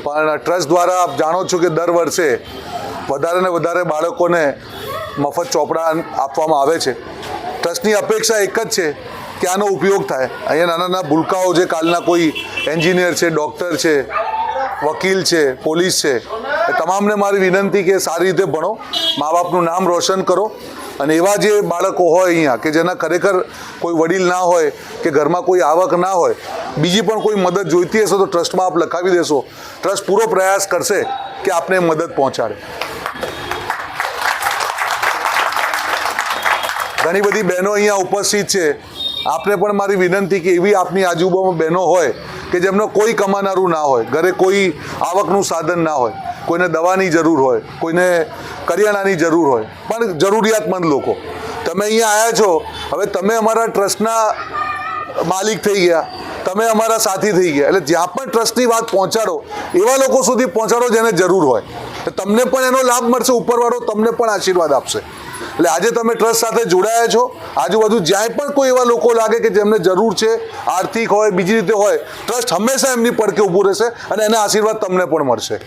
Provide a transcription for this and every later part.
પણ ટ્રસ્ટ દ્વારા આપ જાણો છો કે દર વર્ષે વધારે ને વધારે બાળકોને મફત ચોપડા આપવામાં આવે છે. ટ્રસ્ટની અપેક્ષા એક જ છે કે આનો ઉપયોગ થાય. અહીંયા નાના નાના ભૂલકાઓ જે કાલના કોઈ એન્જિનિયર છે, ડૉક્ટર છે, વકીલ છે, પોલીસ છે, એ તમામને મારી વિનંતી કે સારી રીતે ભણો, મા બાપનું નામ રોશન કરો. અને એવા જે બાળકો હોય અહીંયા કે જેના ખરેખર કોઈ વડીલ ના હોય કે ઘરમાં કોઈ આવક ના હોય, બીજી પણ કોઈ મદદ જોઈતી હશે તો ટ્રસ્ટમાં આપ લખાવી દેશો. ટ્રસ્ટ પૂરો પ્રયાસ કરશે કે આપને મદદ પહોંચાડે. ઘણી બધી બહેનો અહીંયા ઉપસ્થિત છે. આપને પણ મારી વિનંતી કે એવી આપની આજુબાજુમાં બહેનો હોય કે જેમનો કોઈ કમાનારું ના હોય, ઘરે કોઈ આવકનું સાધન ના હોય, કોઈને દવાની જરૂર હોય, કોઈને કરિયાણાની જરૂર હોય, પણ જરૂરિયાતમંદ લોકો તમે અહીંયા આવ્યા છો. હવે તમે અમારા ટ્રસ્ટના માલિક થઈ ગયા, તમે અમારા સાથી થઈ ગયા. એટલે જ્યાં પણ ટ્રસ્ટની વાત પહોંચાડો એવા લોકો સુધી પહોંચાડો જેને જરૂર હોય. તમને પણ એનો લાભ મળશે, ઉપરવાળો તમને પણ આશીર્વાદ આપશે. એટલે આજે તમે ટ્રસ્ટ સાથે જોડાયા છો. આજુબાજુ જ્યાંય પણ કોઈ એવા લોકો લાગે કે જેમને જરૂર છે, આર્થિક હોય, બીજી રીતે હોય, ટ્રસ્ટ હંમેશા એમની પડખે ઊભું રહેશે અને એના આશીર્વાદ તમને પણ મળશે.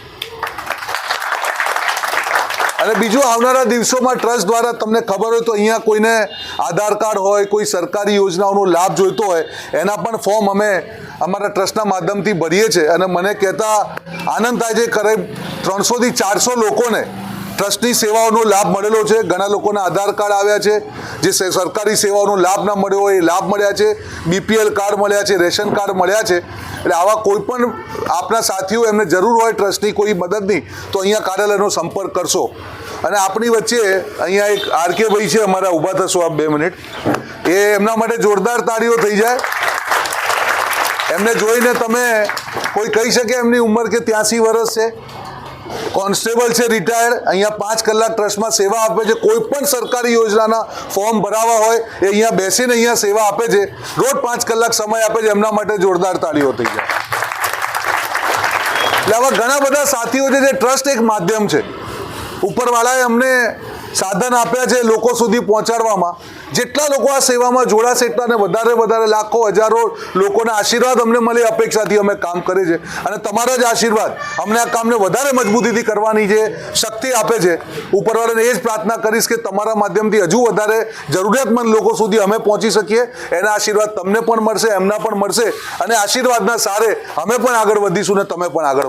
અને બીજું, આવનારા દિવસોમાં ટ્રસ્ટ દ્વારા તમને ખબર હોય તો અહીંયા કોઈને આધાર કાર્ડ હોય, કોઈ સરકારી યોજનાઓનો લાભ જોઈતો હોય, એના પણ ફોર્મ અમે અમારા ટ્રસ્ટના માધ્યમથી ભરીએ છીએ. અને મને કહેતા આનંદ થાય છે, કરીબ 300 થી 400 લોકોને ટ્રસ્ટની સેવાઓનો લાભ મળેલો છે. ઘણા લોકોના આધાર કાર્ડ આવ્યા છે, જે સરકારી સેવાઓનો લાભ ના મળ્યો હોય એ લાભ મળ્યા છે, BPL કાર્ડ મળ્યા છે, રેશન કાર્ડ મળ્યા છે. એટલે આવા કોઈ પણ આપના સાથીઓ એમને જરૂર હોય ટ્રસ્ટની કોઈ મદદની તો અહીંયા કાર્યાલયનો સંપર્ક કરશો. અને આપણી વચ્ચે અહીંયા એક RK ભાઈ છે, અમારા ઊભા થશો આપ 2 મિનિટ. એ એમના માટે જોરદાર તાળીઓ થઈ જાય. એમને જોઈને તમે કોઈ કહી શકે એમની ઉંમર કે 83 વર્ષ છે, કોન્સ્ટેબલ છે, રિટાયર્ડ, અહીંયા 5 કલાક ટ્રસ્ટમાં સેવા આપે છે. કોઈ પણ સરકારી યોજનાના ફોર્મ ભરાવા હોય એ અહીંયા બેસીને અહીંયા સેવા આપે છે. રોજ 5 કલાક સમય આપે છે. એમના માટે જોરદાર તાળીઓ થઈ જાય. એટલે આવા ઘણા બધા સાથીઓ છે જે ટ્રસ્ટ એક માધ્યમ છે. ઉપરવાળાએ અમને સાધન આપ્યા છે લોકો સુધી પહોંચાડવામાં. જેટલા લોકો આ સેવામાં જોડાશે એટલાને વધારે લાખો હજારો લોકોના આશીર્વાદ અમને મળે અપેક્ષાથી અમે કામ કરીએ છીએ. અને તમારા જ આશીર્વાદ અમને આ કામને વધારે મજબૂતીથી કરવાની જે શક્તિ આપે છે. ઉપરવાળાને એ જ પ્રાર્થના કરીશ કે તમારા માધ્યમથી હજુ વધારે જરૂરિયાતમંદ લોકો સુધી અમે પહોંચી શકીએ. એના આશીર્વાદ તમને પણ મળશે, એમના પણ મળશે. અને આશીર્વાદના સારે અમે પણ આગળ વધીશું ને તમે પણ આગળ વધશો.